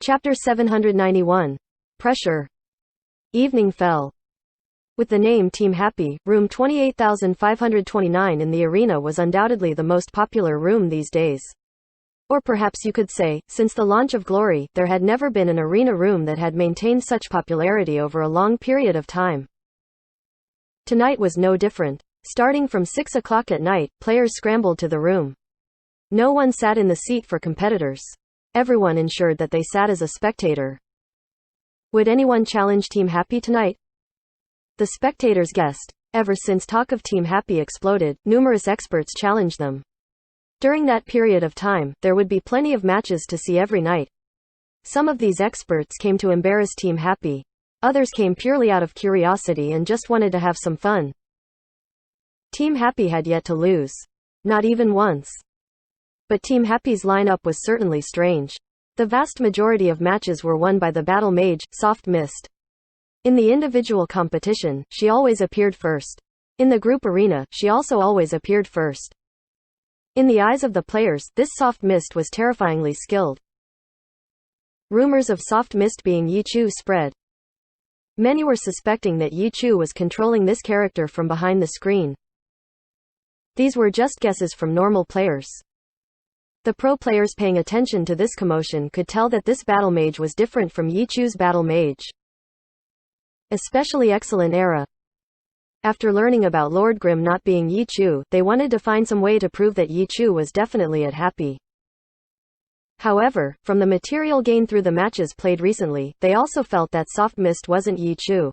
Chapter 791. Pressure. Evening fell. With the name Team Happy, room 28,529 in the arena was undoubtedly the most popular room these days. Or perhaps you could say, since the launch of Glory, there had never been an arena room that had maintained such popularity over a long period of time. Tonight was no different. Starting from 6 o'clock at night, players scrambled to the room. No one sat in the seat for competitors. Everyone ensured that they sat as a spectator. Would anyone challenge Team Happy tonight? The spectators guessed. Ever since talk of Team Happy exploded, numerous experts challenged them. During that period of time, there would be plenty of matches to see every night. Some of these experts came to embarrass Team Happy. Others came purely out of curiosity and just wanted to have some fun. Team Happy had yet to lose. Not even once. But Team Happy's lineup was certainly strange. The vast majority of matches were won by the battle mage, Soft Mist. In the individual competition, she always appeared first. In the group arena, she also always appeared first. In the eyes of the players, this Soft Mist was terrifyingly skilled. Rumors of Soft Mist being Yi Chu spread. Many were suspecting that Yi Chu was controlling this character from behind the screen. These were just guesses from normal players. The pro players paying attention to this commotion could tell that this battle mage was different from Yi Chu's battle mage. Especially Excellent Era. After learning about Lord Grimm not being Yi Chu, they wanted to find some way to prove that Yi Chu was definitely at Happy. However, from the material gained through the matches played recently, they also felt that Soft Mist wasn't Yi Chu.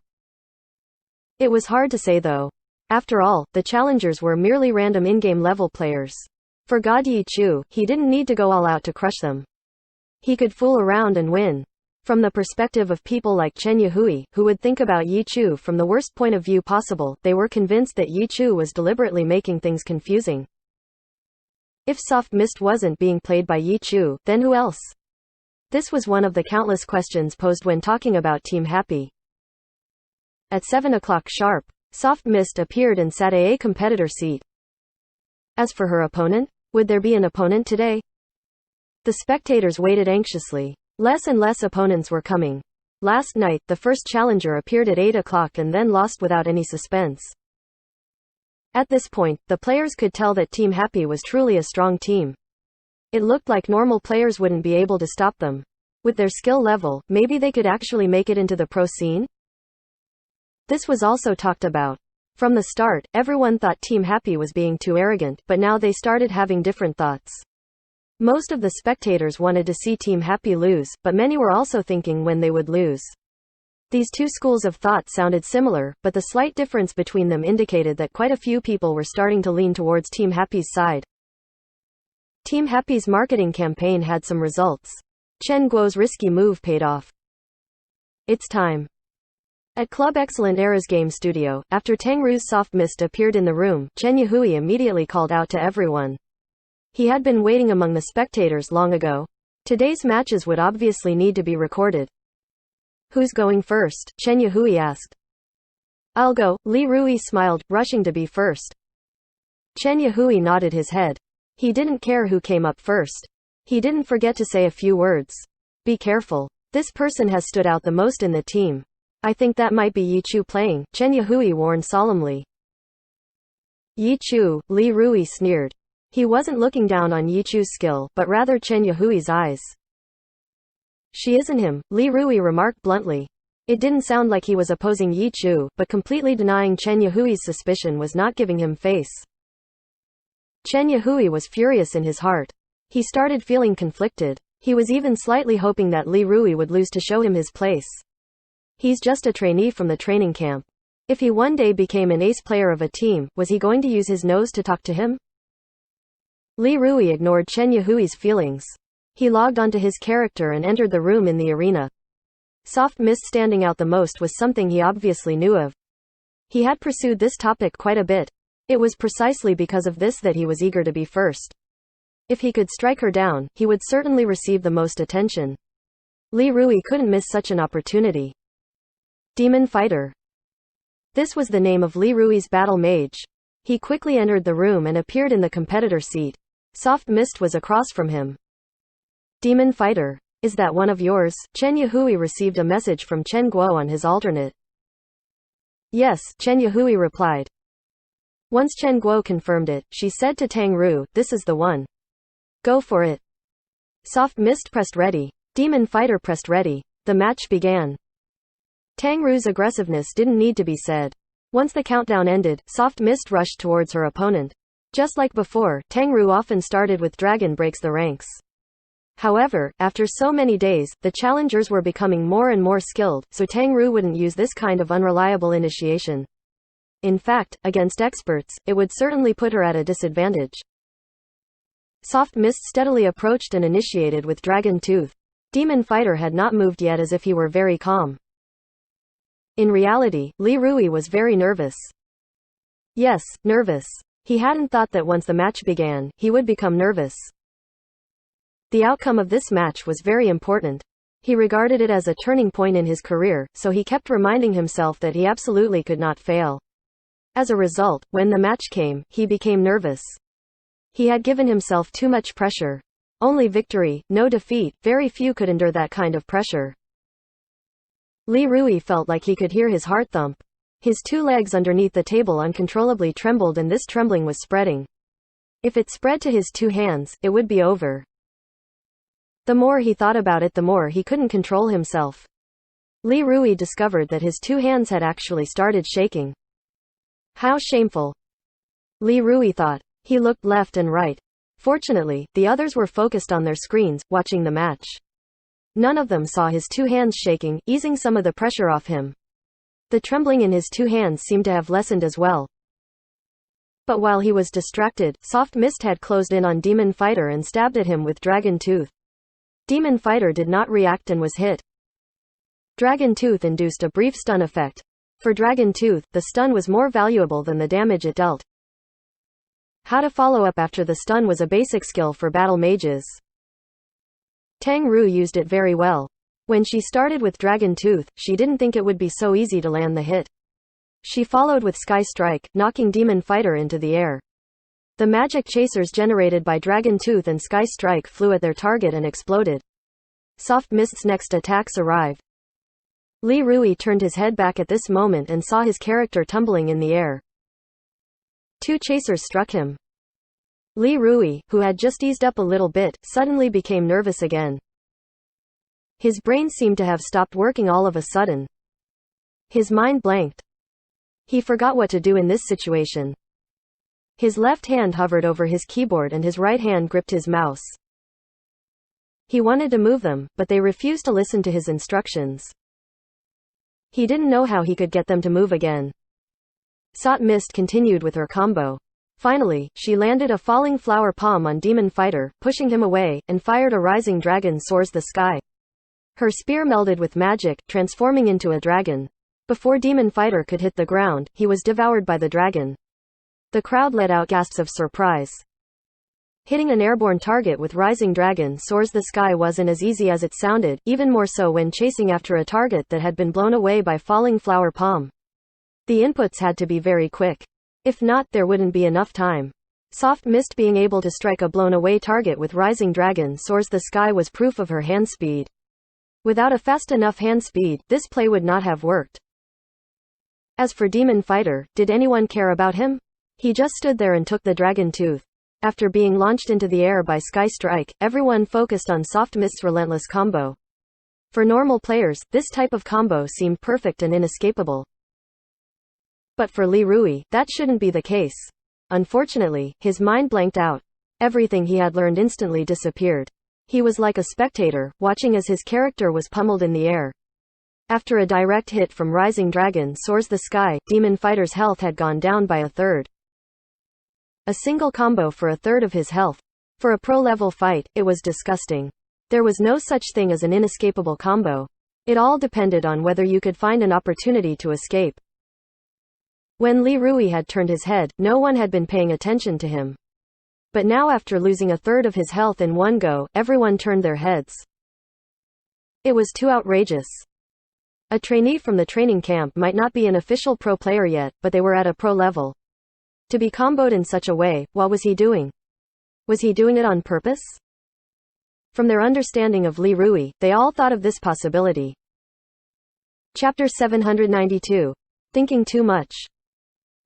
It was hard to say though. After all, the challengers were merely random in-game level players. For God Yi Chu, he didn't need to go all out to crush them. He could fool around and win. From the perspective of people like Chen Yahui, who would think about Yi Chu from the worst point of view possible, they were convinced that Yi Chu was deliberately making things confusing. If Soft Mist wasn't being played by Yi Chu, then who else? This was one of the countless questions posed when talking about Team Happy. At 7 o'clock sharp, Soft Mist appeared and sat a competitor seat. As for her opponent, would there be an opponent today? The spectators waited anxiously. Less and less opponents were coming. Last night, the first challenger appeared at 8 o'clock and then lost without any suspense. At this point, the players could tell that Team Happy was truly a strong team. It looked like normal players wouldn't be able to stop them. With their skill level, maybe they could actually make it into the pro scene? This was also talked about. From the start, everyone thought Team Happy was being too arrogant, but now they started having different thoughts. Most of the spectators wanted to see Team Happy lose, but many were also thinking when they would lose. These two schools of thought sounded similar, but the slight difference between them indicated that quite a few people were starting to lean towards Team Happy's side. Team Happy's marketing campaign had some results. Chen Guo's risky move paid off. It's time. At Club Excellent Era's game studio, after Tang Ru's Soft Mist appeared in the room, Chen Yahui immediately called out to everyone. He had been waiting among the spectators long ago. Today's matches would obviously need to be recorded. Who's going first? Chen Yahui asked. I'll go, Li Rui smiled, rushing to be first. Chen Yahui nodded his head. He didn't care who came up first. He didn't forget to say a few words. Be careful. This person has stood out the most in the team. I think that might be Yi Chu playing, Chen Yahui warned solemnly. Yi Chu, Li Rui sneered. He wasn't looking down on Yi Chu's skill, but rather Chen Yahui's eyes. She isn't him, Li Rui remarked bluntly. It didn't sound like he was opposing Yi Chu, but completely denying Chen Yahui's suspicion was not giving him face. Chen Yahui was furious in his heart. He started feeling conflicted. He was even slightly hoping that Li Rui would lose to show him his place. He's just a trainee from the training camp. If he one day became an ace player of a team, was he going to use his nose to talk to him? Li Rui ignored Chen Yahui's feelings. He logged onto his character and entered the room in the arena. Soft Mist standing out the most was something he obviously knew of. He had pursued this topic quite a bit. It was precisely because of this that he was eager to be first. If he could strike her down, he would certainly receive the most attention. Li Rui couldn't miss such an opportunity. Demon Fighter. This was the name of Li Rui's battle mage. He quickly entered the room and appeared in the competitor seat. Soft Mist was across from him. Demon Fighter. Is that one of yours? Chen Yahui received a message from Chen Guo on his alternate. Yes, Chen Yahui replied. Once Chen Guo confirmed it, she said to Tang Ru, this is the one. Go for it. Soft Mist pressed ready. Demon Fighter pressed ready. The match began. Tang Ru's aggressiveness didn't need to be said. Once the countdown ended, Soft Mist rushed towards her opponent. Just like before, Tang Ru often started with Dragon Breaks the ranks. However, after so many days, the challengers were becoming more and more skilled, so Tang Ru wouldn't use this kind of unreliable initiation. In fact, against experts, it would certainly put her at a disadvantage. Soft Mist steadily approached and initiated with Dragon Tooth. Demon Fighter had not moved yet, as if he were very calm. In reality, Li Rui was very nervous. Yes, nervous. He hadn't thought that once the match began, he would become nervous. The outcome of this match was very important. He regarded it as a turning point in his career, so he kept reminding himself that he absolutely could not fail. As a result, when the match came, he became nervous. He had given himself too much pressure. Only victory, no defeat, very few could endure that kind of pressure. Li Rui felt like he could hear his heart thump. His two legs underneath the table uncontrollably trembled, and this trembling was spreading. If it spread to his two hands, it would be over. The more he thought about it, the more he couldn't control himself. Li Rui discovered that his two hands had actually started shaking. How shameful. Li Rui thought. He looked left and right. Fortunately, the others were focused on their screens, watching the match. None of them saw his two hands shaking, easing some of the pressure off him. The trembling in his two hands seemed to have lessened as well. But while he was distracted, Soft Mist had closed in on Demon Fighter and stabbed at him with Dragon Tooth. Demon Fighter did not react and was hit. Dragon Tooth induced a brief stun effect. For Dragon Tooth, the stun was more valuable than the damage it dealt. How to follow up after the stun was a basic skill for battle mages. Tang Ru used it very well. When she started with Dragon Tooth, she didn't think it would be so easy to land the hit. She followed with Sky Strike, knocking Demon Fighter into the air. The magic chasers generated by Dragon Tooth and Sky Strike flew at their target and exploded. Soft Mist's next attacks arrived. Li Rui turned his head back at this moment and saw his character tumbling in the air. Two chasers struck him. Li Rui, who had just eased up a little bit, suddenly became nervous again. His brain seemed to have stopped working all of a sudden. His mind blanked. He forgot what to do in this situation. His left hand hovered over his keyboard and his right hand gripped his mouse. He wanted to move them, but they refused to listen to his instructions. He didn't know how he could get them to move again. Soft Mist continued with her combo. Finally, she landed a falling flower palm on Demon Fighter, pushing him away, and fired a rising dragon soars the sky. Her spear melded with magic, transforming into a dragon. Before Demon Fighter could hit the ground, he was devoured by the dragon. The crowd let out gasps of surprise. Hitting an airborne target with Rising Dragon Soars the Sky wasn't as easy as it sounded, even more so when chasing after a target that had been blown away by falling flower palm. The inputs had to be very quick. If not, there wouldn't be enough time. Soft Mist being able to strike a blown-away target with Rising Dragon Soars the Sky was proof of her hand speed. Without a fast enough hand speed, this play would not have worked. As for Demon Fighter, did anyone care about him? He just stood there and took the Dragon Tooth. After being launched into the air by Sky Strike, everyone focused on Soft Mist's relentless combo. For normal players, this type of combo seemed perfect and inescapable. But for Li Rui, that shouldn't be the case. Unfortunately, his mind blanked out. Everything he had learned instantly disappeared. He was like a spectator, watching as his character was pummeled in the air. After a direct hit from Rising Dragon Soars the Sky, Demon Fighter's health had gone down by a third. A single combo for a third of his health. For a pro-level fight, it was disgusting. There was no such thing as an inescapable combo. It all depended on whether you could find an opportunity to escape. When Li Rui had turned his head, no one had been paying attention to him. But now, after losing a third of his health in one go, everyone turned their heads. It was too outrageous. A trainee from the training camp might not be an official pro player yet, but they were at a pro level. To be comboed in such a way, what was he doing? Was he doing it on purpose? From their understanding of Li Rui, they all thought of this possibility. Chapter 792. Thinking too much.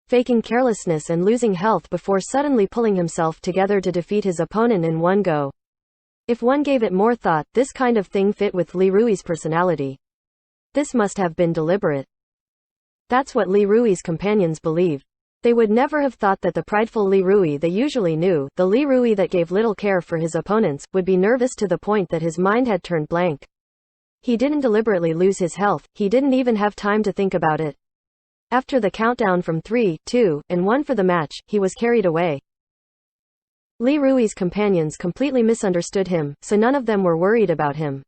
Faking carelessness and losing health before suddenly pulling himself together to defeat his opponent in one go. If one gave it more thought, this kind of thing fit with Li Rui's personality. This must have been deliberate. That's what Li Rui's companions believed. They would never have thought that the prideful Li Rui they usually knew, the Li Rui that gave little care for his opponents, would be nervous to the point that his mind had turned blank. He didn't deliberately lose his health, he didn't even have time to think about it. After the countdown from 3, 2, and 1 for the match, he was carried away. Li Rui's companions completely misunderstood him, so none of them were worried about him.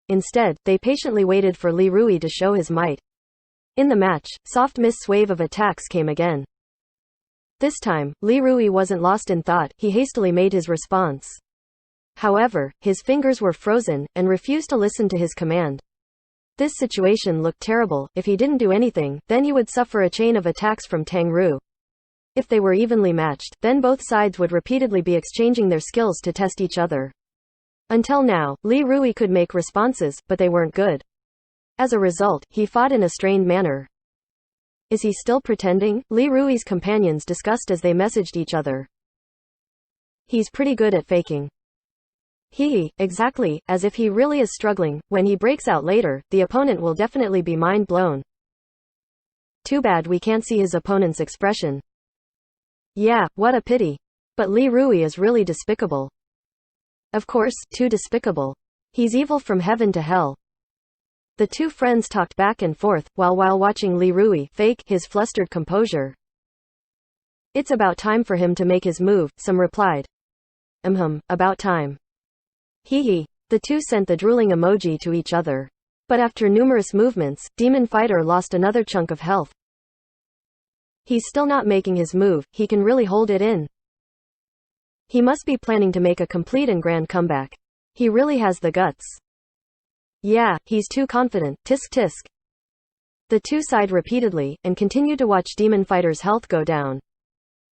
Instead, they patiently waited for Li Rui to show his might. In the match, Soft Mist's wave of attacks came again. This time, Li Rui wasn't lost in thought, he hastily made his response. However, his fingers were frozen, and refused to listen to his command. This situation looked terrible. If he didn't do anything, then he would suffer a chain of attacks from Tang Ru. If they were evenly matched, then both sides would repeatedly be exchanging their skills to test each other. Until now, Li Rui could make responses, but they weren't good. As a result, he fought in a strained manner. Is he still pretending? Li Rui's companions discussed as they messaged each other. He's pretty good at faking. Exactly, as if he really is struggling. When he breaks out later, the opponent will definitely be mind blown. Too bad we can't see his opponent's expression. Yeah, what a pity. But Li Rui is really despicable. Of course, too despicable. He's evil from heaven to hell. The two friends talked back and forth, while watching Li Rui fake his flustered composure. It's about time for him to make his move, some replied. About time. The two sent the drooling emoji to each other. But after numerous movements, Demon Fighter lost another chunk of health. He's still not making his move, he can really hold it in. He must be planning to make a complete and grand comeback. He really has the guts. Yeah, he's too confident, tisk tisk. The two sighed repeatedly, and continued to watch Demon Fighter's health go down.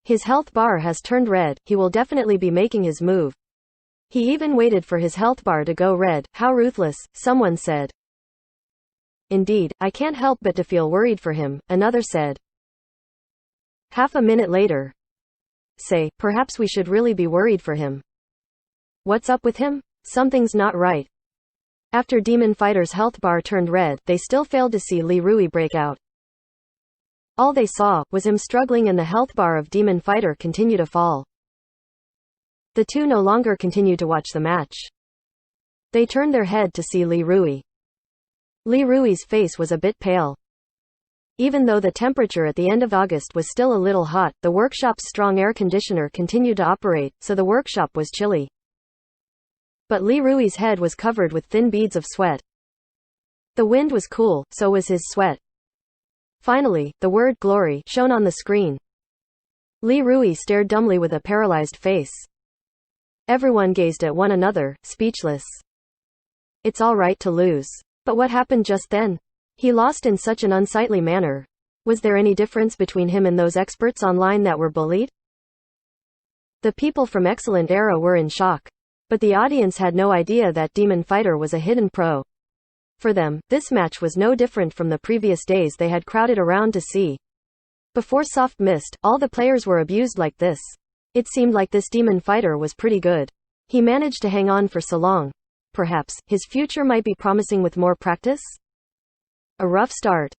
His health bar has turned red, he will definitely be making his move. He even waited for his health bar to go red. How ruthless, someone said. Indeed, I can't help but to feel worried for him, another said. Half a minute later. Say, perhaps we should really be worried for him. What's up with him? Something's not right. After Demon Fighter's health bar turned red, they still failed to see Li Rui break out. All they saw was him struggling and the health bar of Demon Fighter continue to fall. The two no longer continued to watch the match. They turned their head to see Li Rui. Li Rui's face was a bit pale. Even though the temperature at the end of August was still a little hot, the workshop's strong air conditioner continued to operate, so the workshop was chilly. But Li Rui's head was covered with thin beads of sweat. The wind was cool, so was his sweat. Finally, the word glory shone on the screen. Li Rui stared dumbly with a paralyzed face. Everyone gazed at one another, speechless. It's all right to lose. But what happened just then? He lost in such an unsightly manner. Was there any difference between him and those experts online that were bullied? The people from Excellent Era were in shock. But the audience had no idea that Demon Fighter was a hidden pro. For them, this match was no different from the previous days they had crowded around to see. Before Soft Mist, all the players were abused like this. It seemed like this Demon Fighter was pretty good. He managed to hang on for so long. Perhaps, his future might be promising with more practice? A rough start.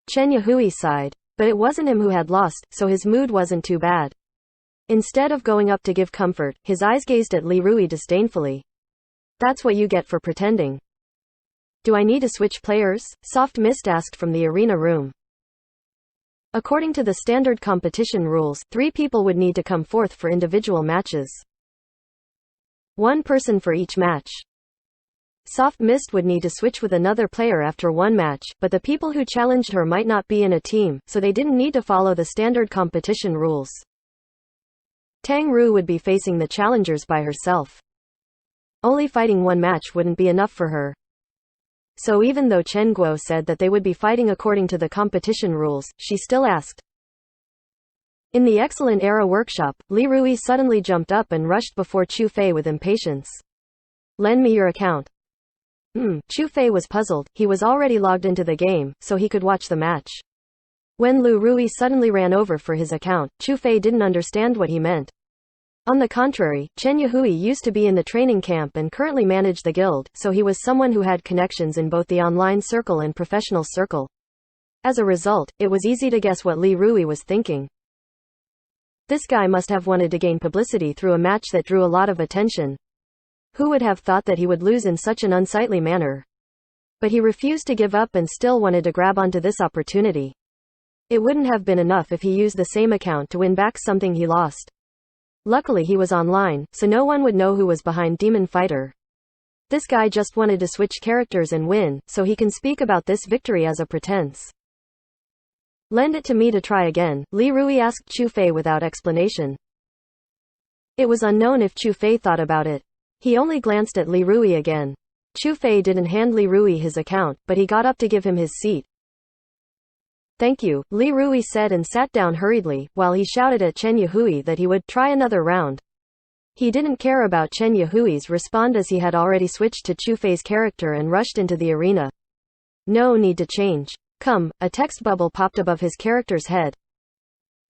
Chen Yahui sighed. But it wasn't him who had lost, so his mood wasn't too bad. Instead of going up to give comfort, his eyes gazed at Li Rui disdainfully. That's what you get for pretending. Do I need to switch players? Soft Mist asked from the arena room. According to the standard competition rules, 3 people would need to come forth for individual matches. 1 person for each match. Soft Mist would need to switch with another player after one match, but the people who challenged her might not be in a team, so they didn't need to follow the standard competition rules. Tang Ru would be facing the challengers by herself. Only fighting one match wouldn't be enough for her. So even though Chen Guo said that they would be fighting according to the competition rules, she still asked. In the Excellent Era workshop, Li Rui suddenly jumped up and rushed before Chu Fei with impatience. Lend me your account. Chu Fei was puzzled. He was already logged into the game, so he could watch the match. When Lu Rui suddenly ran over for his account, Chu Fei didn't understand what he meant. On the contrary, Chen Yahui used to be in the training camp and currently managed the guild, so he was someone who had connections in both the online circle and professional circle. As a result, it was easy to guess what Li Rui was thinking. This guy must have wanted to gain publicity through a match that drew a lot of attention. Who would have thought that he would lose in such an unsightly manner? But he refused to give up and still wanted to grab onto this opportunity. It wouldn't have been enough if he used the same account to win back something he lost. Luckily he was online, so no one would know who was behind Demon Fighter. This guy just wanted to switch characters and win, so he can speak about this victory as a pretense. Lend it to me to try again, Li Rui asked Chu Fei without explanation. It was unknown if Chu Fei thought about it. He only glanced at Li Rui again. Chu Fei didn't hand Li Rui his account, but he got up to give him his seat. Thank you, Li Rui said and sat down hurriedly, while he shouted at Chen Yahui that he would try another round. He didn't care about Chen Yahui's response as he had already switched to Chu Fei's character and rushed into the arena. No need to change. Come, a text bubble popped above his character's head.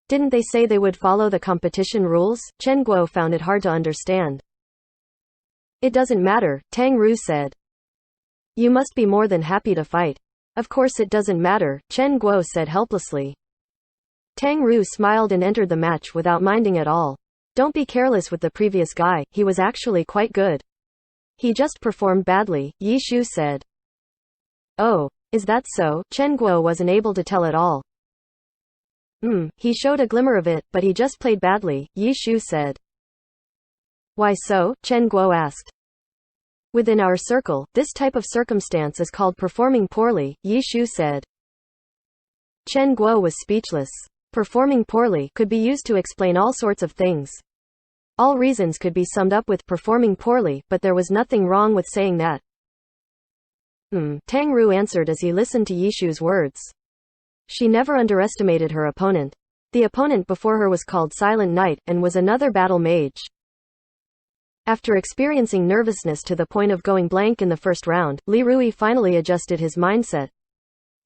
Didn't they say they would follow the competition rules? Chen Guo found it hard to understand. It doesn't matter, Tang Ru said. You must be more than happy to fight. Of course it doesn't matter, Chen Guo said helplessly. Tang Ru smiled and entered the match without minding at all. Don't be careless with the previous guy, he was actually quite good. He just performed badly, Yi Shu said. Oh, is that so? Chen Guo wasn't able to tell at all. He showed a glimmer of it, but he just played badly, Yi Shu said. Why so? Chen Guo asked. Within our circle, this type of circumstance is called performing poorly, Yi Shu said. Chen Guo was speechless. Performing poorly could be used to explain all sorts of things. All reasons could be summed up with performing poorly, but there was nothing wrong with saying that. Tang Ru answered as he listened to Yi Shu's words. She never underestimated her opponent. The opponent before her was called Silent Knight, and was another battle mage. After experiencing nervousness to the point of going blank in the first round, Li Rui finally adjusted his mindset.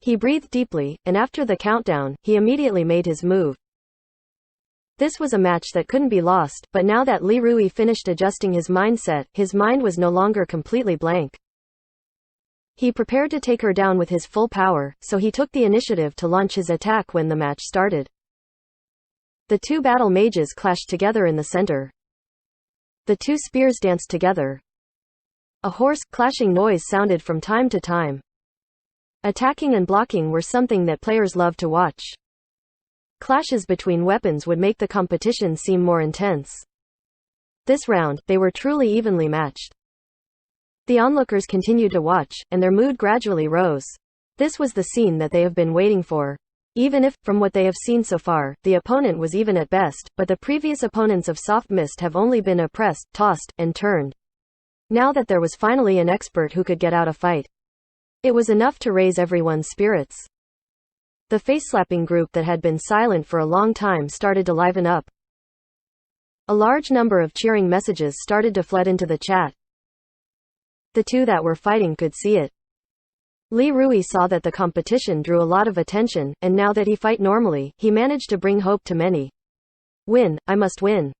He breathed deeply, and after the countdown, he immediately made his move. This was a match that couldn't be lost, but now that Li Rui finished adjusting his mindset, his mind was no longer completely blank. He prepared to take her down with his full power, so he took the initiative to launch his attack when the match started. The two battle mages clashed together in the center. The two spears danced together. A hoarse, clashing noise sounded from time to time. Attacking and blocking were something that players loved to watch. Clashes between weapons would make the competition seem more intense. This round, they were truly evenly matched. The onlookers continued to watch, and their mood gradually rose. This was the scene that they have been waiting for. Even if, from what they have seen so far, the opponent was even at best, but the previous opponents of Soft Mist have only been oppressed, tossed, and turned. Now that there was finally an expert who could get out a fight, it was enough to raise everyone's spirits. The face-slapping group that had been silent for a long time started to liven up. A large number of cheering messages started to flood into the chat. The two that were fighting could see it. Li Rui saw that the competition drew a lot of attention, and now that he fight normally, he managed to bring hope to many. Win, I must win.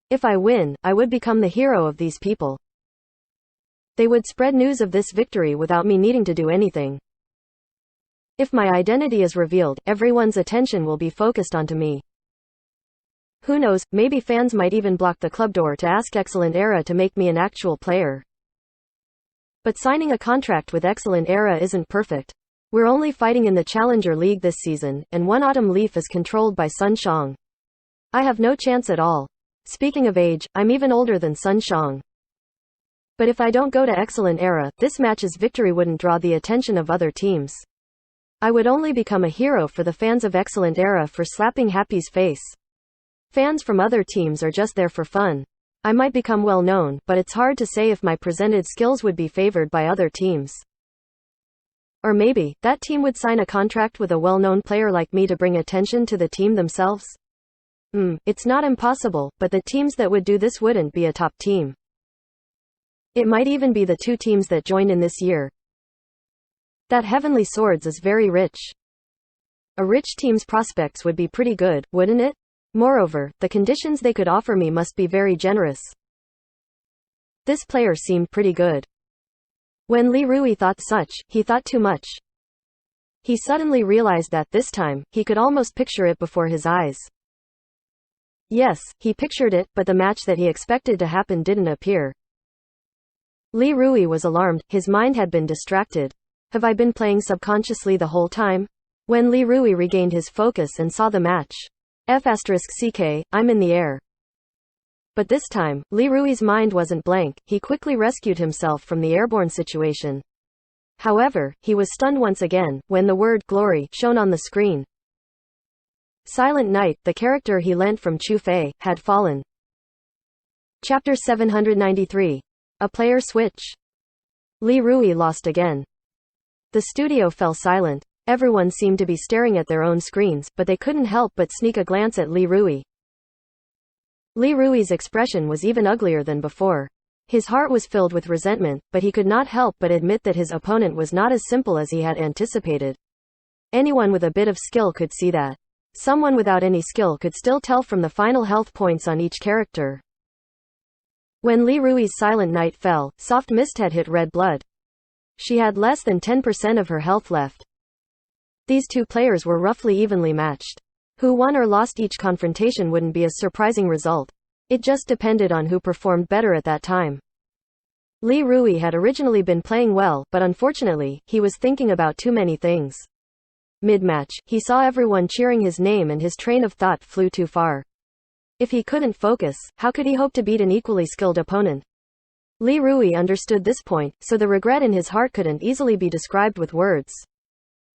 If I win, I would become the hero of these people. They would spread news of this victory without me needing to do anything. If my identity is revealed, everyone's attention will be focused onto me. Who knows, maybe fans might even block the club door to ask Excellent Era to make me an actual player. But signing a contract with Excellent Era isn't perfect. We're only fighting in the Challenger League this season, and one Autumn Leaf is controlled by Sun Shang. I have no chance at all. Speaking of age, I'm even older than Sun Shang. But if I don't go to Excellent Era, this match's victory wouldn't draw the attention of other teams. I would only become a hero for the fans of Excellent Era for slapping Happy's face. Fans from other teams are just there for fun. I might become well known, but it's hard to say if my presented skills would be favored by other teams. Or maybe, that team would sign a contract with a well-known player like me to bring attention to the team themselves? It's not impossible, but the teams that would do this wouldn't be a top team. It might even be the two teams that joined in this year. That Heavenly Swords is very rich. A rich team's prospects would be pretty good, wouldn't it? Moreover, the conditions they could offer me must be very generous. This player seemed pretty good. When Li Rui thought such, he thought too much. He suddenly realized that, this time, he could almost picture it before his eyes. Yes, he pictured it, but the match that he expected to happen didn't appear. Li Rui was alarmed, his mind had been distracted. Have I been playing subconsciously the whole time? When Li Rui regained his focus and saw the match. F***ck, I'm in the air. But this time, Li Rui's mind wasn't blank, he quickly rescued himself from the airborne situation. However, he was stunned once again, when the word glory shone on the screen. Silent Night, the character he lent from Chu Fei, had fallen. Chapter 793. A player switch. Li Rui lost again. The studio fell silent. Everyone seemed to be staring at their own screens, but they couldn't help but sneak a glance at Li Rui. Li Rui's expression was even uglier than before. His heart was filled with resentment, but he could not help but admit that his opponent was not as simple as he had anticipated. Anyone with a bit of skill could see that. Someone without any skill could still tell from the final health points on each character. When Li Rui's Silent Night fell, Soft Mist had hit red blood. She had less than 10% of her health left. These two players were roughly evenly matched. Who won or lost each confrontation wouldn't be a surprising result. It just depended on who performed better at that time. Li Rui had originally been playing well, but unfortunately, he was thinking about too many things. Mid-match, he saw everyone cheering his name and his train of thought flew too far. If he couldn't focus, how could he hope to beat an equally skilled opponent? Li Rui understood this point, so the regret in his heart couldn't easily be described with words.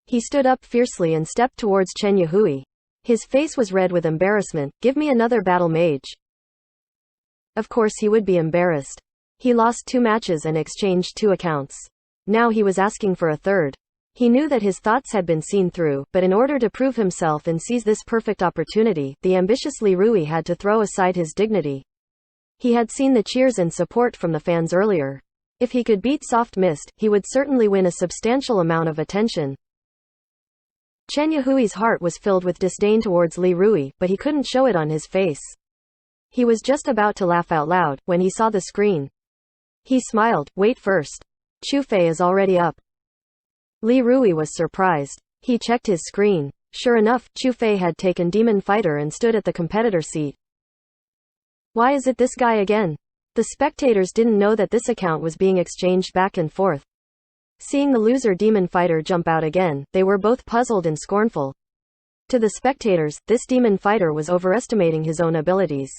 He stood up fiercely and stepped towards Chen Yahui. His face was red with embarrassment. Give me another battle mage. Of course he would be embarrassed. He lost 2 matches and exchanged 2 accounts. Now he was asking for a third. He knew that his thoughts had been seen through, but in order to prove himself and seize this perfect opportunity, the ambitious Li Rui had to throw aside his dignity. He had seen the cheers and support from the fans earlier. If he could beat Soft Mist, he would certainly win a substantial amount of attention. Chen Yahui's heart was filled with disdain towards Li Rui, but he couldn't show it on his face. He was just about to laugh out loud, when he saw the screen. He smiled. Wait first. Chu Fei is already up. Li Rui was surprised. He checked his screen. Sure enough, Chu Fei had taken Demon Fighter and stood at the competitor seat. Why is it this guy again? The spectators didn't know that this account was being exchanged back and forth. Seeing the loser Demon Fighter jump out again, they were both puzzled and scornful. To the spectators, this Demon Fighter was overestimating his own abilities.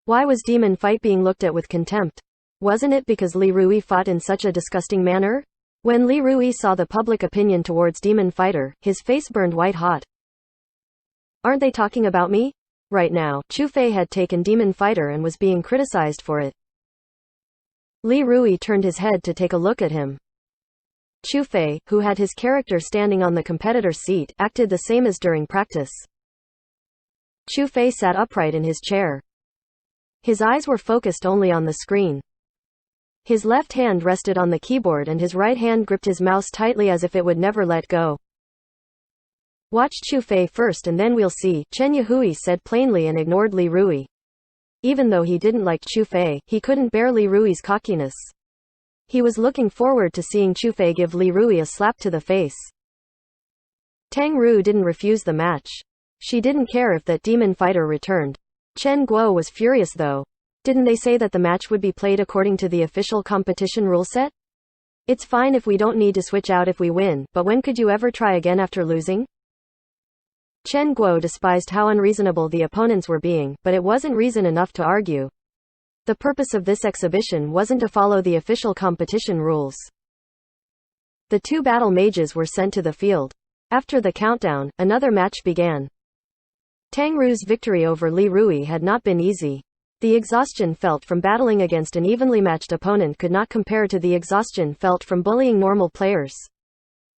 Why was Demon Fight being looked at with contempt? Wasn't it because Li Rui fought in such a disgusting manner? When Li Rui saw the public opinion towards Demon Fighter, his face burned white hot. Aren't they talking about me? Right now, Chu Fei had taken Demon Fighter and was being criticized for it. Li Rui turned his head to take a look at him. Chu Fei, who had his character standing on the competitor seat, acted the same as during practice. Chu Fei sat upright in his chair. His eyes were focused only on the screen. His left hand rested on the keyboard and his right hand gripped his mouse tightly as if it would never let go. Watch Chu Fei first and then we'll see, Chen Yahui said plainly and ignored Li Rui. Even though he didn't like Chu Fei, he couldn't bear Li Rui's cockiness. He was looking forward to seeing Chu Fei give Li Rui a slap to the face. Tang Ru didn't refuse the match. She didn't care if that Demon Fighter returned. Chen Guo was furious though. Didn't they say that the match would be played according to the official competition rule set? It's fine if we don't need to switch out if we win, but when could you ever try again after losing? Chen Guo despised how unreasonable the opponents were being, but it wasn't reason enough to argue. The purpose of this exhibition wasn't to follow the official competition rules. The 2 battle mages were sent to the field. After the countdown, another match began. Tang Ru's victory over Li Rui had not been easy. The exhaustion felt from battling against an evenly matched opponent could not compare to the exhaustion felt from bullying normal players.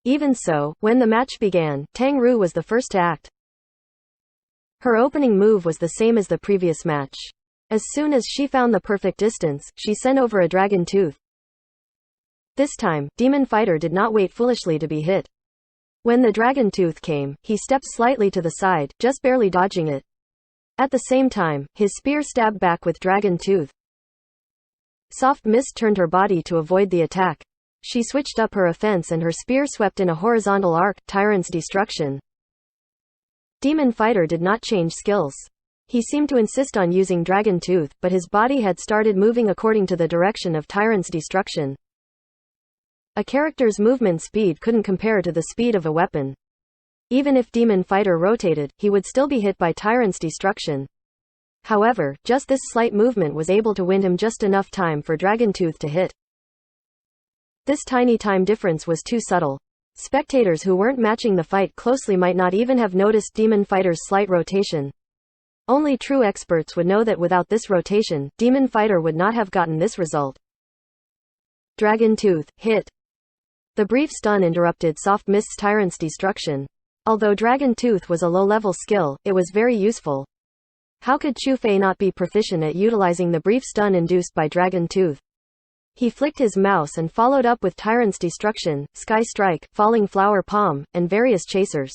Even so, when the match began, Tang Ru was the first to act. Her opening move was the same as the previous match. As soon as she found the perfect distance, she sent over a dragon tooth. This time, Demon Fighter did not wait foolishly to be hit. When the dragon tooth came, he stepped slightly to the side, just barely dodging it. At the same time, his spear stabbed back with dragon tooth. Soft Mist turned her body to avoid the attack. She switched up her offense and her spear swept in a horizontal arc, Tyrant's Destruction. Demon Fighter did not change skills. He seemed to insist on using Dragon Tooth, but his body had started moving according to the direction of Tyrant's Destruction. A character's movement speed couldn't compare to the speed of a weapon. Even if Demon Fighter rotated, he would still be hit by Tyrant's Destruction. However, just this slight movement was able to win him just enough time for Dragon Tooth to hit. This tiny time difference was too subtle. Spectators who weren't matching the fight closely might not even have noticed Demon Fighter's slight rotation. Only true experts would know that without this rotation, Demon Fighter would not have gotten this result. Dragon Tooth, hit. The brief stun interrupted Soft Mist's Tyrant's Destruction. Although Dragon Tooth was a low-level skill, it was very useful. How could Chu Fei not be proficient at utilizing the brief stun induced by Dragon Tooth? He flicked his mouse and followed up with Tyrant's Destruction, Sky Strike, Falling Flower Palm, and various chasers.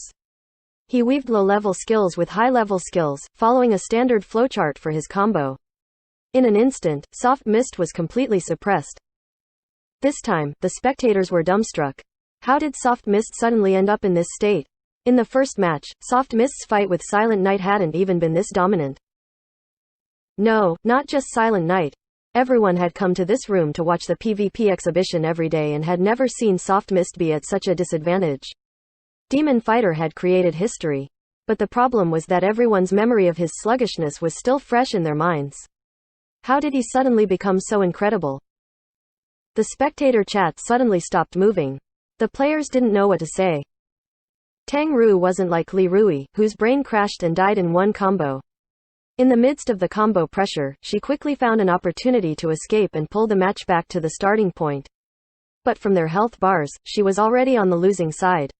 He weaved low-level skills with high-level skills, following a standard flowchart for his combo. In an instant, Soft Mist was completely suppressed. This time, the spectators were dumbstruck. How did Soft Mist suddenly end up in this state? In the first match, Soft Mist's fight with Silent Knight hadn't even been this dominant. No, not just Silent Knight. Everyone had come to this room to watch the PvP exhibition every day and had never seen Soft Mist be at such a disadvantage. Demon Fighter had created history. But the problem was that everyone's memory of his sluggishness was still fresh in their minds. How did he suddenly become so incredible? The spectator chat suddenly stopped moving. The players didn't know what to say. Tang Ru wasn't like Li Rui, whose brain crashed and died in one combo. In the midst of the combo pressure, she quickly found an opportunity to escape and pull the match back to the starting point. But from their health bars, she was already on the losing side.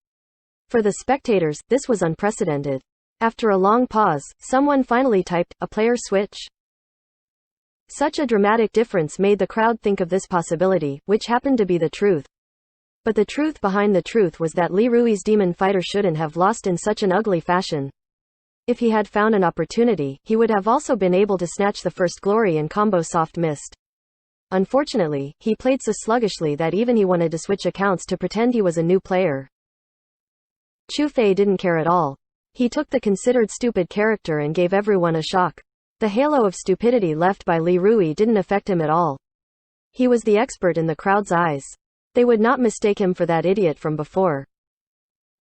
For the spectators, this was unprecedented. After a long pause, someone finally typed, "A player switch?" Such a dramatic difference made the crowd think of this possibility, which happened to be the truth. But the truth behind the truth was that Li Rui's Demon Fighter shouldn't have lost in such an ugly fashion. If he had found an opportunity, he would have also been able to snatch the first glory and combo Soft Mist. Unfortunately, he played so sluggishly that even he wanted to switch accounts to pretend he was a new player. Chu Fei didn't care at all. He took the considered stupid character and gave everyone a shock. The halo of stupidity left by Li Rui didn't affect him at all. He was the expert in the crowd's eyes. They would not mistake him for that idiot from before.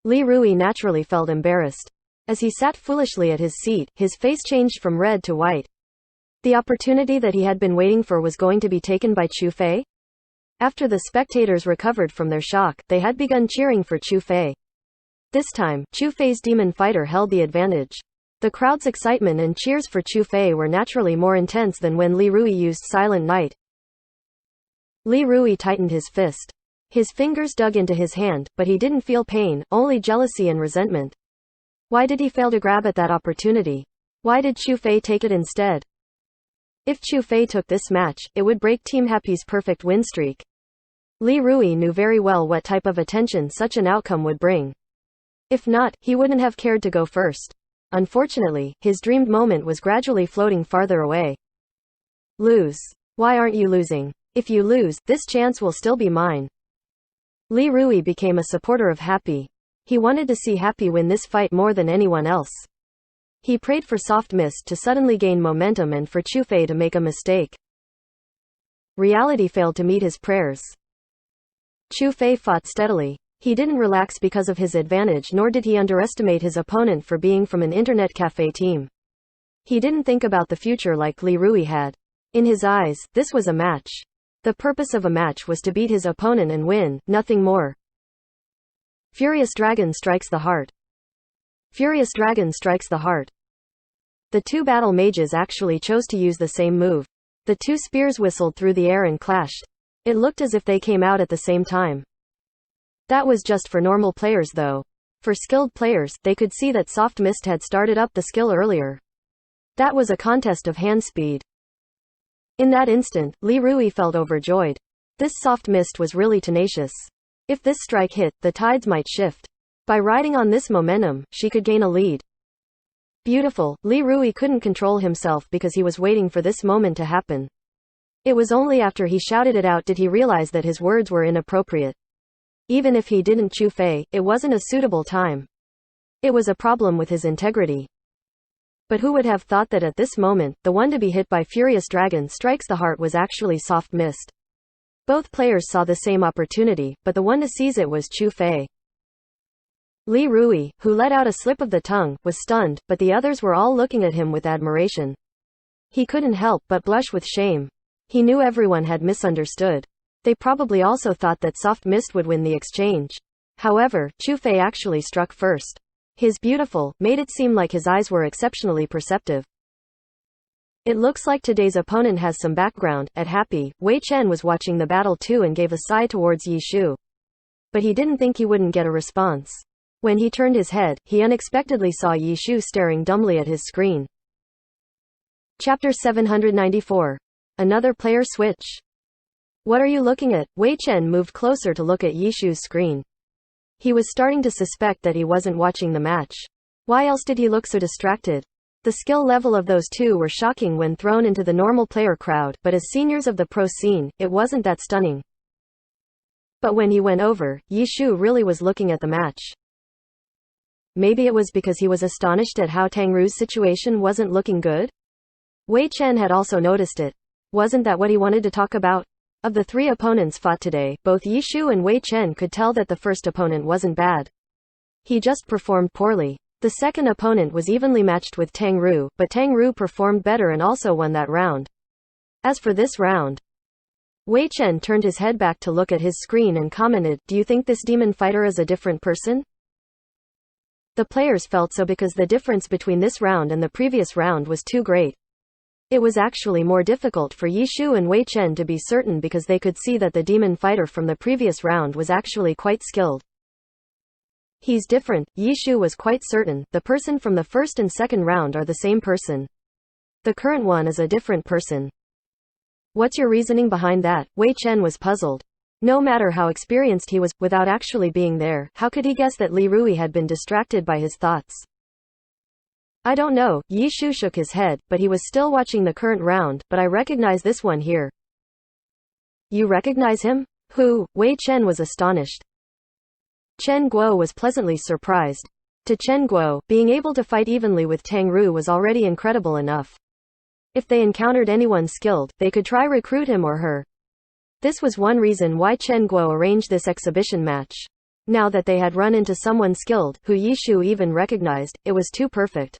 Li Rui naturally felt embarrassed. As he sat foolishly at his seat, his face changed from red to white. The opportunity that he had been waiting for was going to be taken by Chu Fei? After the spectators recovered from their shock, they had begun cheering for Chu Fei. This time, Chu Fei's Demon Fighter held the advantage. The crowd's excitement and cheers for Chu Fei were naturally more intense than when Li Rui used Silent Knight. Li Rui tightened his fist. His fingers dug into his hand, but he didn't feel pain, only jealousy and resentment. Why did he fail to grab at that opportunity? Why did Chu Fei take it instead? If Chu Fei took this match, it would break Team Happy's perfect win streak. Li Rui knew very well what type of attention such an outcome would bring. If not, he wouldn't have cared to go first. Unfortunately, his dreamed moment was gradually floating farther away. Lose. Why aren't you losing? If you lose, this chance will still be mine. Li Rui became a supporter of Happy. He wanted to see Happy win this fight more than anyone else. He prayed for Soft Mist to suddenly gain momentum and for Chu Fei to make a mistake. Reality failed to meet his prayers. Chu Fei fought steadily. He didn't relax because of his advantage, nor did he underestimate his opponent for being from an internet cafe team. He didn't think about the future like Li Rui had. In his eyes, this was a match. The purpose of a match was to beat his opponent and win, nothing more. Furious Dragon strikes the heart. Furious Dragon strikes the heart. The two battle mages actually chose to use the same move. The two spears whistled through the air and clashed. It looked as if they came out at the same time. That was just for normal players though. For skilled players, they could see that Soft Mist had started up the skill earlier. That was a contest of hand speed. In that instant, Li Rui felt overjoyed. This soft mist was really tenacious. If this strike hit, the tides might shift. By riding on this momentum, she could gain a lead. Beautiful. Li Rui couldn't control himself because he was waiting for this moment to happen. It was only after he shouted it out did he realize that his words were inappropriate. Even if he didn't Chu Fei, it wasn't a suitable time. It was a problem with his integrity. But who would have thought that at this moment, the one to be hit by Furious Dragon Strikes the Heart was actually Soft Mist? Both players saw the same opportunity, but the one to seize it was Chu Fei. Li Rui, who let out a slip of the tongue, was stunned, but the others were all looking at him with admiration. He couldn't help but blush with shame. He knew everyone had misunderstood. They probably also thought that Soft Mist would win the exchange. However, Chu Fei actually struck first. His beautiful made it seem like his eyes were exceptionally perceptive. It looks like today's opponent has some background. At Happy, Wei Chen was watching the battle too and gave a sigh towards Yi Shu. But he didn't think he wouldn't get a response. When he turned his head, he unexpectedly saw Yi Shu staring dumbly at his screen. Chapter 794. Another player switch. What are you looking at? Wei Chen moved closer to look at Yi Shu's screen. He was starting to suspect that he wasn't watching the match. Why else did he look so distracted? The skill level of those two were shocking when thrown into the normal player crowd, but as seniors of the pro scene, it wasn't that stunning. But when he went over, Yi Shu really was looking at the match. Maybe it was because he was astonished at how Tang Ru's situation wasn't looking good? Wei Chen had also noticed it. Wasn't that what he wanted to talk about? Of the three opponents fought today, both Yi Shu and Wei Chen could tell that the first opponent wasn't bad. He just performed poorly. The second opponent was evenly matched with Tang Ru, but Tang Ru performed better and also won that round. As for this round, Wei Chen turned his head back to look at his screen and commented, "Do you think this demon fighter is a different person?" The players felt so because the difference between this round and the previous round was too great. It was actually more difficult for Yi Shu and Wei Chen to be certain because they could see that the demon fighter from the previous round was actually quite skilled. He's different. Yi Shu was quite certain. The person from the first and second round are the same person. The current one is a different person. What's your reasoning behind that? Wei Chen was puzzled. No matter how experienced he was, without actually being there, how could he guess that Li Rui had been distracted by his thoughts? I don't know. Yi Shu shook his head, but he was still watching the current round, but I recognize this one here. You recognize him? Who? Wei Chen was astonished. Chen Guo was pleasantly surprised. To Chen Guo, being able to fight evenly with Tang Ru was already incredible enough. If they encountered anyone skilled, they could try recruit him or her. This was one reason why Chen Guo arranged this exhibition match. Now that they had run into someone skilled, who Yi Shu even recognized, it was too perfect.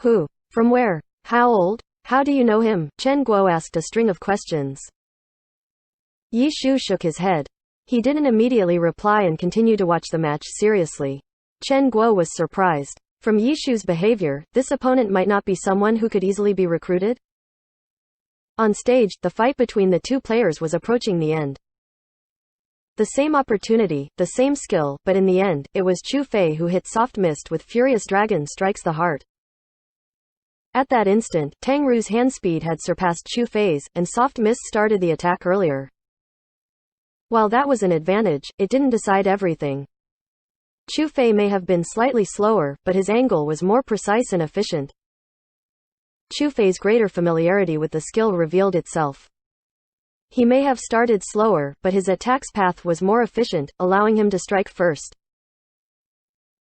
Who? From where? How old? How do you know him? Chen Guo asked a string of questions. Yi Shu shook his head. He didn't immediately reply and continued to watch the match seriously. Chen Guo was surprised. From Yi Shu's behavior, this opponent might not be someone who could easily be recruited? On stage, the fight between the two players was approaching the end. The same opportunity, the same skill, but in the end, it was Chu Fei who hit Soft Mist with Furious Dragon Strikes the Heart. At that instant, Tang Ru's hand speed had surpassed Chu Fei's, and Soft Mist started the attack earlier. While that was an advantage, it didn't decide everything. Chu Fei may have been slightly slower, but his angle was more precise and efficient. Chu Fei's greater familiarity with the skill revealed itself. He may have started slower, but his attack's path was more efficient, allowing him to strike first.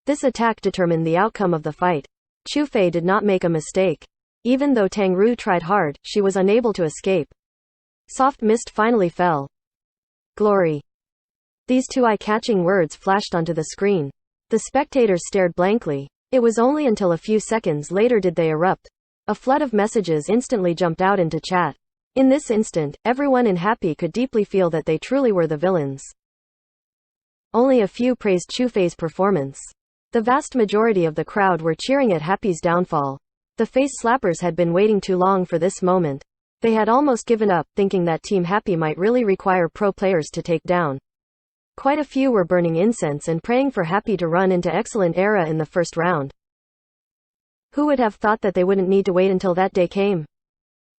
This attack determined the outcome of the fight. Chu Fei did not make a mistake. Even though Tang Ru tried hard, she was unable to escape. Soft Mist finally fell. Glory. These two eye-catching words flashed onto the screen. The spectators stared blankly. It was only until a few seconds later did they erupt. A flood of messages instantly jumped out into chat. In this instant, everyone in Happy could deeply feel that they truly were the villains. Only a few praised Chu Fei's performance. The vast majority of the crowd were cheering at Happy's downfall. The face slappers had been waiting too long for this moment. They had almost given up, thinking that Team Happy might really require pro players to take down. Quite a few were burning incense and praying for Happy to run into excellent era in the first round. Who would have thought that they wouldn't need to wait until that day came?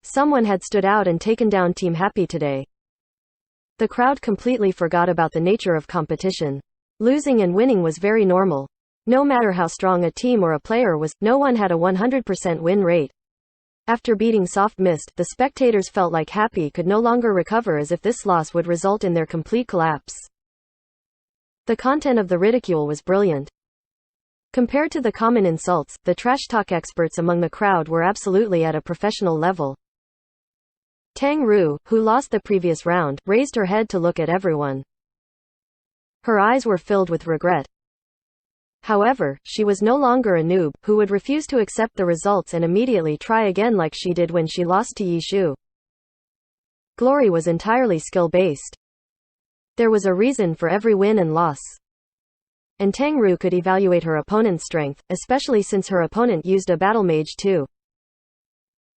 Someone had stood out and taken down Team Happy today. The crowd completely forgot about the nature of competition. Losing and winning was very normal. No matter how strong a team or a player was, no one had a 100% win rate. After beating Soft Mist, the spectators felt like Happy could no longer recover, as if this loss would result in their complete collapse. The content of the ridicule was brilliant. Compared to the common insults, the trash talk experts among the crowd were absolutely at a professional level. Tang Ru, who lost the previous round, raised her head to look at everyone. Her eyes were filled with regret. However, she was no longer a noob, who would refuse to accept the results and immediately try again like she did when she lost to Yi Shu. Glory was entirely skill-based. There was a reason for every win and loss. And Tang Ru could evaluate her opponent's strength, especially since her opponent used a battle mage too.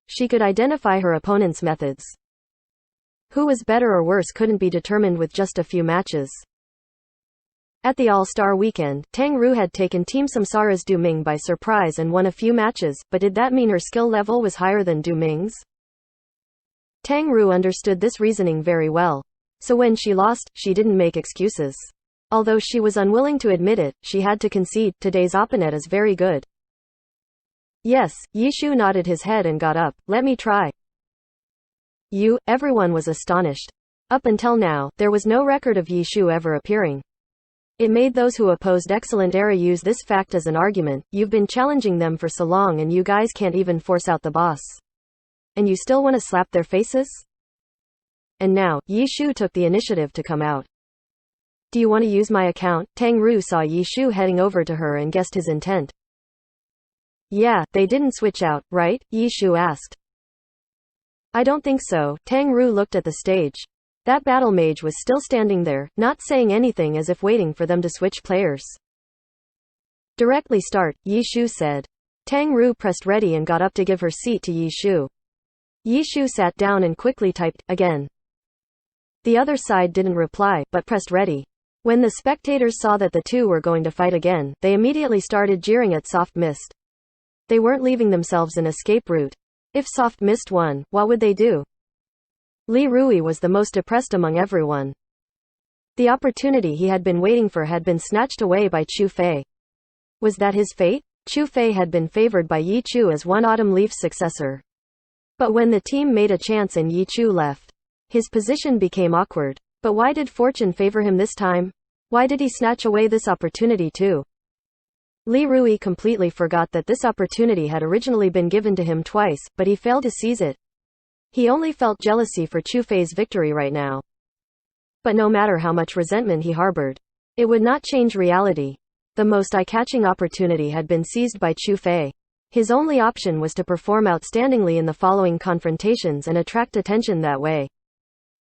She could identify her opponent's methods. Who was better or worse couldn't be determined with just a few matches. At the All-Star weekend, Tang Ru had taken Team Samsara's Du Ming by surprise and won a few matches, but did that mean her skill level was higher than Du Ming's? Tang Ru understood this reasoning very well. So when she lost, she didn't make excuses. Although she was unwilling to admit it, she had to concede, today's opponent is very good. Yes, Yi Shu nodded his head and got up. Let me try. Everyone was astonished. Up until now, there was no record of Yi Shu ever appearing. It made those who opposed Excellent Era use this fact as an argument. You've been challenging them for so long and you guys can't even force out the boss. And you still want to slap their faces? And now, Yi Shu took the initiative to come out. Do you want to use my account? Tang Ru saw Yi Shu heading over to her and guessed his intent. Yeah, they didn't switch out, right? Yi Shu asked. I don't think so. Tang Ru looked at the stage. That battle mage was still standing there, not saying anything, as if waiting for them to switch players. Directly start, Yi Shu said. Tang Ru pressed ready and got up to give her seat to Yi Shu. Yi Shu sat down and quickly typed, again. The other side didn't reply, but pressed ready. When the spectators saw that the two were going to fight again, they immediately started jeering at Soft Mist. They weren't leaving themselves an escape route. If Soft Mist won, what would they do? Li Rui was the most depressed among everyone. The opportunity he had been waiting for had been snatched away by Chu Fei. Was that his fate? Chu Fei had been favored by Yi Chu as one Autumn Leaf's successor. But when the team made a chance and Yi Chu left, his position became awkward. But why did fortune favor him this time? Why did he snatch away this opportunity too? Li Rui completely forgot that this opportunity had originally been given to him twice, but he failed to seize it. He only felt jealousy for Chu Fei's victory right now. But no matter how much resentment he harbored, it would not change reality. The most eye-catching opportunity had been seized by Chu Fei. His only option was to perform outstandingly in the following confrontations and attract attention that way.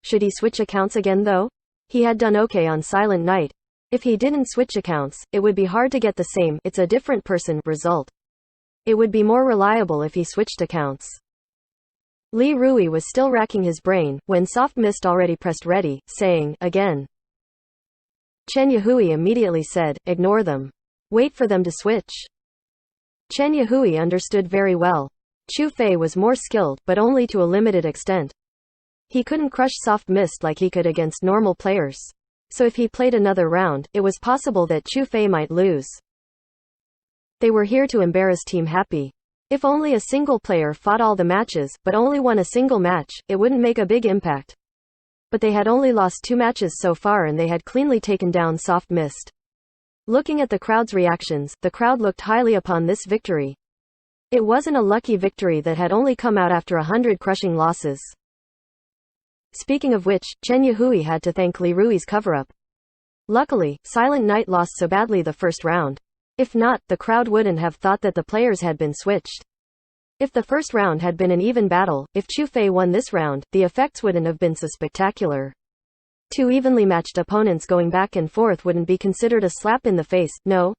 Should he switch accounts again though? He had done okay on Silent Night. If he didn't switch accounts, it would be hard to get the same, it's a different person, result. It would be more reliable if he switched accounts. Li Rui was still racking his brain, when Soft Mist already pressed ready, saying, again. Chen Yahui immediately said, ignore them. Wait for them to switch. Chen Yahui understood very well. Chu Fei was more skilled, but only to a limited extent. He couldn't crush Soft Mist like he could against normal players. So if he played another round, it was possible that Chu Fei might lose. They were here to embarrass Team Happy. If only a single player fought all the matches, but only won a single match, it wouldn't make a big impact. But they had only lost 2 matches so far and they had cleanly taken down Soft Mist. Looking at the crowd's reactions, the crowd looked highly upon this victory. It wasn't a lucky victory that had only come out after 100 crushing losses. Speaking of which, Chen Yahui had to thank Li Rui's cover-up. Luckily, Silent Night lost so badly the first round. If not, the crowd wouldn't have thought that the players had been switched. If the first round had been an even battle, if Chu Fei won this round, the effects wouldn't have been so spectacular. 2 evenly matched opponents going back and forth wouldn't be considered a slap in the face, no?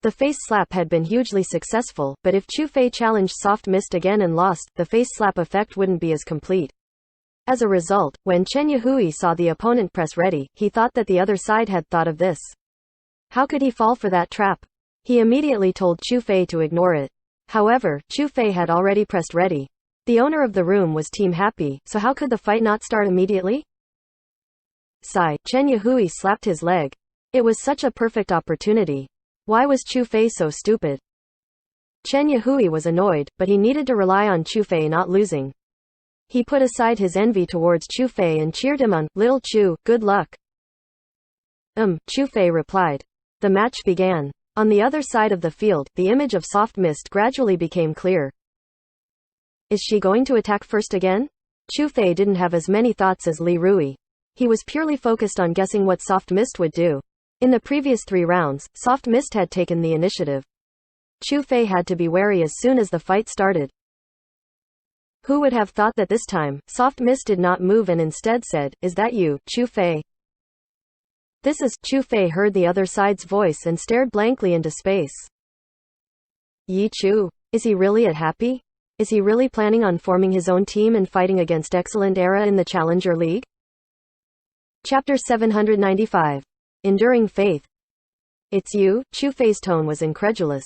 The face slap had been hugely successful, but if Chu Fei challenged Soft Mist again and lost, the face slap effect wouldn't be as complete. As a result, when Chen Yahui saw the opponent press ready, he thought that the other side had thought of this. How could he fall for that trap? He immediately told Chu Fei to ignore it. However, Chu Fei had already pressed ready. The owner of the room was Team Happy, so how could the fight not start immediately? Sigh. Chen Yahui slapped his leg. It was such a perfect opportunity. Why was Chu Fei so stupid? Chen Yahui was annoyed, but he needed to rely on Chu Fei not losing. He put aside his envy towards Chu Fei and cheered him on. Little Chu, good luck. Chu Fei replied. The match began. On the other side of the field, the image of soft mist gradually became clear. Is she going to attack first again? Chu Fei didn't have as many thoughts as Li Rui. He was purely focused on guessing what soft mist would do. In the previous 3 rounds, soft mist had taken the initiative. Chu Fei had to be wary as soon as the fight started. Who would have thought that this time, soft mist did not move and instead said, "Is that you, Chu Fei?" This is. Chu Fei heard the other side's voice and stared blankly into space. Yi Chu. Is he really happy? Is he really planning on forming his own team and fighting against Excellent Era in the Challenger League? Chapter 795. Enduring Faith. It's you? Chu Fei's tone was incredulous.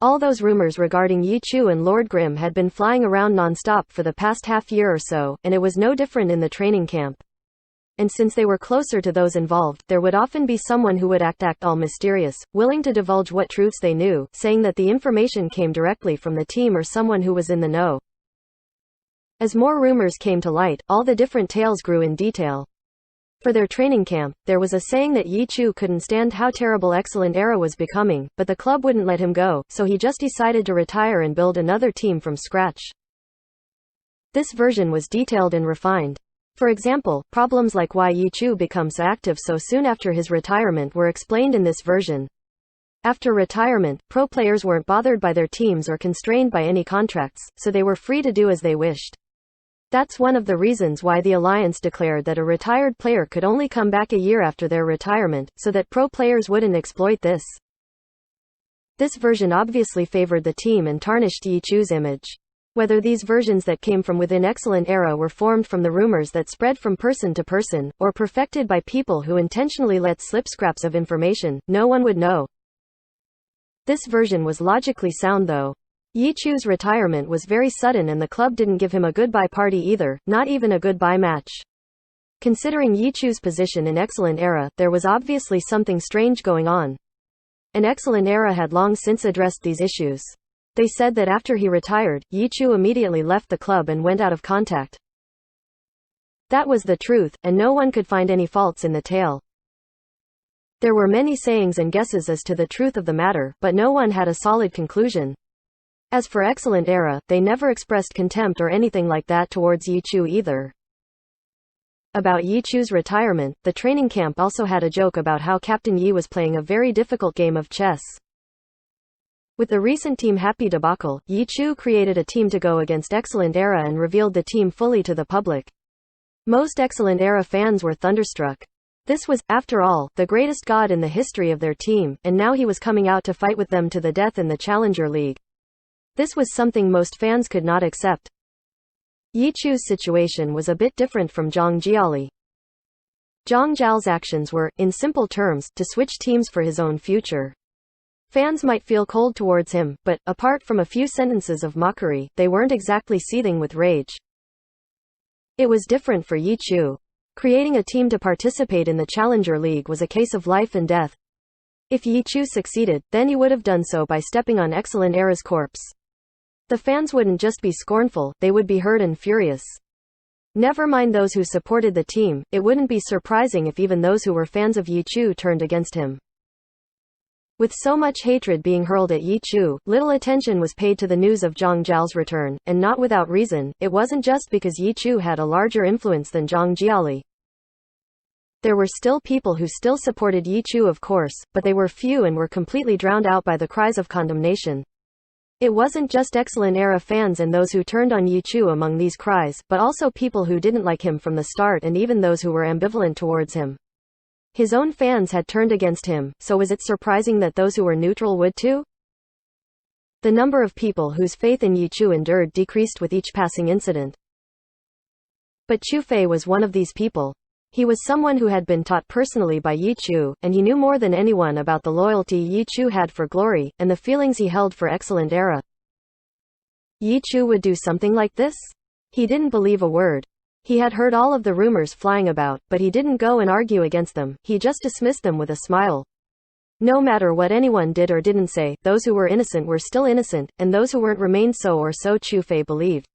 All those rumors regarding Yi Chu and Lord Grimm had been flying around non-stop for the past half-year or so, and it was no different in the training camp. And since they were closer to those involved, there would often be someone who would act all mysterious, willing to divulge what truths they knew, saying that the information came directly from the team or someone who was in the know. As more rumors came to light, all the different tales grew in detail. For their training camp, there was a saying that Yi Chu couldn't stand how terrible Excellent Era was becoming, but the club wouldn't let him go, so he just decided to retire and build another team from scratch. This version was detailed and refined. For example, problems like why Yi Chu becomes so active so soon after his retirement were explained in this version. After retirement, pro players weren't bothered by their teams or constrained by any contracts, so they were free to do as they wished. That's one of the reasons why the Alliance declared that a retired player could only come back a year after their retirement, so that pro players wouldn't exploit this. This version obviously favored the team and tarnished Yi Chu's image. Whether these versions that came from within Excellent Era were formed from the rumors that spread from person to person, or perfected by people who intentionally let slip scraps of information, no one would know. This version was logically sound though. Yi Chu's retirement was very sudden and the club didn't give him a goodbye party either, not even a goodbye match. Considering Yi Chu's position in Excellent Era, there was obviously something strange going on. And Excellent Era had long since addressed these issues. They said that after he retired, Yi Chu immediately left the club and went out of contact. That was the truth, and no one could find any faults in the tale. There were many sayings and guesses as to the truth of the matter, but no one had a solid conclusion. As for Excellent Era, they never expressed contempt or anything like that towards Yi Chu either. About Yi Chu's retirement, the training camp also had a joke about how Captain Yi was playing a very difficult game of chess. With the recent Team Happy debacle, Yi Chu created a team to go against Excellent Era and revealed the team fully to the public. Most Excellent Era fans were thunderstruck. This was, after all, the greatest god in the history of their team, and now he was coming out to fight with them to the death in the Challenger League. This was something most fans could not accept. Yi Chu's situation was a bit different from Zhang Jiali. Zhang Zhao's actions were, in simple terms, to switch teams for his own future. Fans might feel cold towards him, but, apart from a few sentences of mockery, they weren't exactly seething with rage. It was different for Yi Chu. Creating a team to participate in the Challenger League was a case of life and death. If Yi Chu succeeded, then he would have done so by stepping on Excellent Era's corpse. The fans wouldn't just be scornful, they would be hurt and furious. Never mind those who supported the team, it wouldn't be surprising if even those who were fans of Yi Chu turned against him. With so much hatred being hurled at Yi Chu, little attention was paid to the news of Zhang Zhao's return, and not without reason. It wasn't just because Yi Chu had a larger influence than Zhang Jiali. There were still people who still supported Yi Chu, of course, but they were few and were completely drowned out by the cries of condemnation. It wasn't just Excellent Era fans and those who turned on Yi Chu among these cries, but also people who didn't like him from the start and even those who were ambivalent towards him. His own fans had turned against him, so was it surprising that those who were neutral would too? The number of people whose faith in Yi Chu endured decreased with each passing incident. But Chu Fei was one of these people. He was someone who had been taught personally by Yi Chu, and he knew more than anyone about the loyalty Yi Chu had for glory, and the feelings he held for Excellent Era. Yi Chu would do something like this? He didn't believe a word. He had heard all of the rumors flying about, but he didn't go and argue against them, he just dismissed them with a smile. No matter what anyone did or didn't say, those who were innocent were still innocent, and those who weren't remained so or so, Chu Fei believed.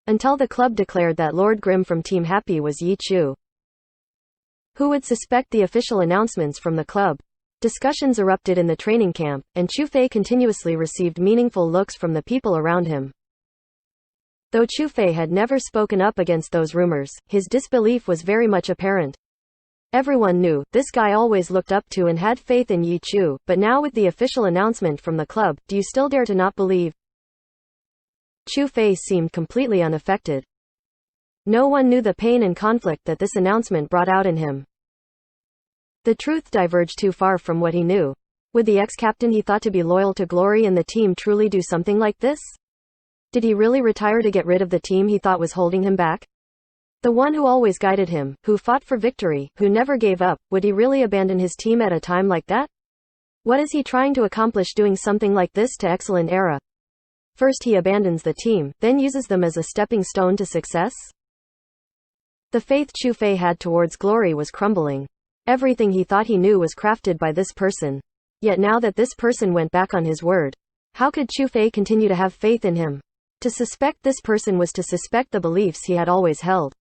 Until the club declared that Lord Grimm from Team Happy was Yi Chu. Who would suspect the official announcements from the club? Discussions erupted in the training camp, and Chu Fei continuously received meaningful looks from the people around him. Though Chu Fei had never spoken up against those rumors, his disbelief was very much apparent. Everyone knew, this guy always looked up to and had faith in Yi Chu, but now with the official announcement from the club, do you still dare to not believe? Chu Fei seemed completely unaffected. No one knew the pain and conflict that this announcement brought out in him. The truth diverged too far from what he knew. Would the ex-captain he thought to be loyal to Glory and the team truly do something like this? Did he really retire to get rid of the team he thought was holding him back? The one who always guided him, who fought for victory, who never gave up, would he really abandon his team at a time like that? What is he trying to accomplish doing something like this to Excellent Era? First he abandons the team, then uses them as a stepping stone to success? The faith Chu Fei had towards Glory was crumbling. Everything he thought he knew was crafted by this person. Yet now that this person went back on his word, how could Chu Fei continue to have faith in him? To suspect this person was to suspect the beliefs he had always held.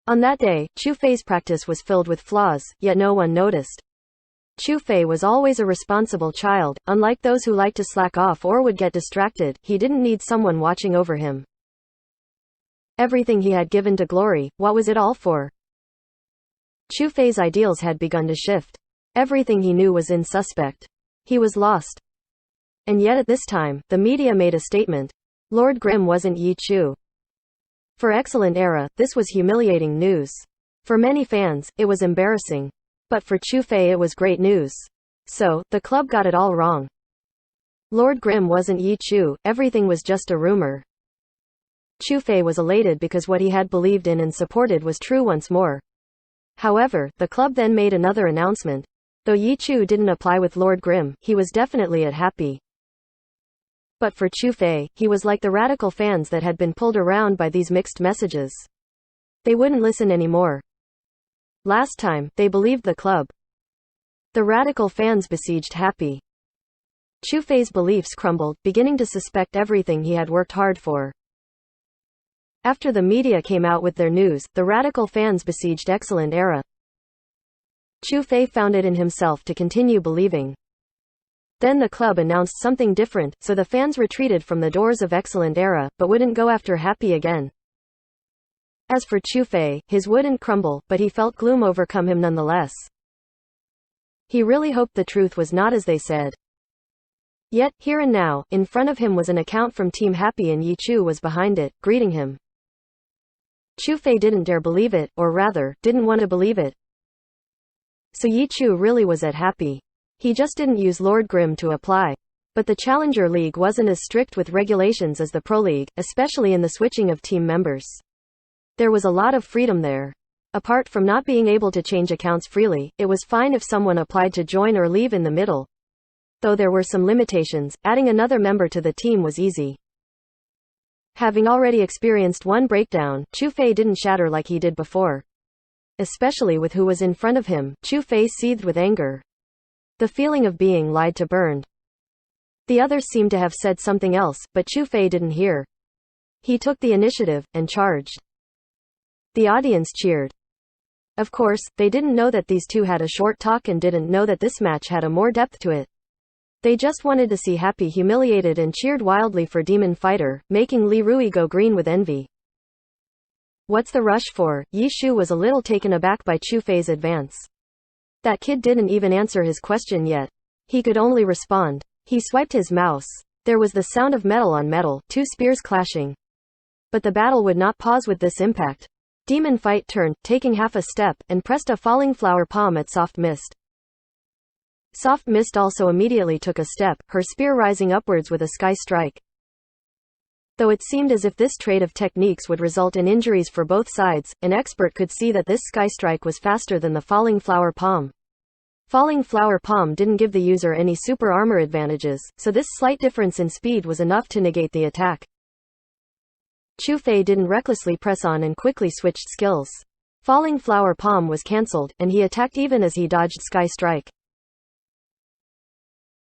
On that day, Chu Fei's practice was filled with flaws, yet no one noticed. Chu Fei was always a responsible child, unlike those who liked to slack off or would get distracted. He didn't need someone watching over him. Everything he had given to Glory, what was it all for? Chu Fei's ideals had begun to shift. Everything he knew was insuspect. He was lost. And yet at this time, the media made a statement. Lord Grimm wasn't Yi Chu. For Excellent Era, this was humiliating news. For many fans, it was embarrassing. But for Chu Fei it was great news. So, the club got it all wrong. Lord Grimm wasn't Yi Chu, everything was just a rumor. Chu Fei was elated because what he had believed in and supported was true once more. However, the club then made another announcement. Though Yi Chu didn't apply with Lord Grimm, he was definitely happy. But for Chu Fei, he was like the radical fans that had been pulled around by these mixed messages. They wouldn't listen anymore. Last time, they believed the club. The radical fans besieged Happy. Chu Fei's beliefs crumbled, beginning to suspect everything he had worked hard for. After the media came out with their news, the radical fans besieged Excellent Era. Chu Fei found it in himself to continue believing. Then the club announced something different, so the fans retreated from the doors of Excellent Era, but wouldn't go after Happy again. As for Chu Fei, his wouldn't crumble, but he felt gloom overcome him nonetheless. He really hoped the truth was not as they said. Yet, here and now, in front of him was an account from Team Happy and Yi Chu was behind it, greeting him. Chu Fei didn't dare believe it, or rather, didn't want to believe it. So Yi Chu really was at Happy. He just didn't use Lord Grimm to apply. But the Challenger League wasn't as strict with regulations as the Pro League, especially in the switching of team members. There was a lot of freedom there. Apart from not being able to change accounts freely, it was fine if someone applied to join or leave in the middle. Though there were some limitations, adding another member to the team was easy. Having already experienced one breakdown, Chu Fei didn't shatter like he did before. Especially with who was in front of him, Chu Fei seethed with anger. The feeling of being lied to burned. The others seemed to have said something else, but Chu Fei didn't hear. He took the initiative, and charged. The audience cheered. Of course, they didn't know that these two had a short talk and didn't know that this match had a more depth to it. They just wanted to see Happy humiliated and cheered wildly for Demon Fighter, making Li Rui go green with envy. What's the rush for? Yi Chu was a little taken aback by Chu Fei's advance. That kid didn't even answer his question yet. He could only respond. He swiped his mouse. There was the sound of metal on metal, two spears clashing. But the battle would not pause with this impact. Demon Fight turned, taking half a step, and pressed a falling flower palm at Soft Mist. Soft Mist also immediately took a step, her spear rising upwards with a sky strike. Though it seemed as if this trade of techniques would result in injuries for both sides, an expert could see that this sky strike was faster than the falling flower palm. Falling Flower Palm didn't give the user any super armor advantages, so this slight difference in speed was enough to negate the attack. Chu Fei didn't recklessly press on and quickly switched skills. Falling Flower Palm was cancelled, and he attacked even as he dodged Sky Strike.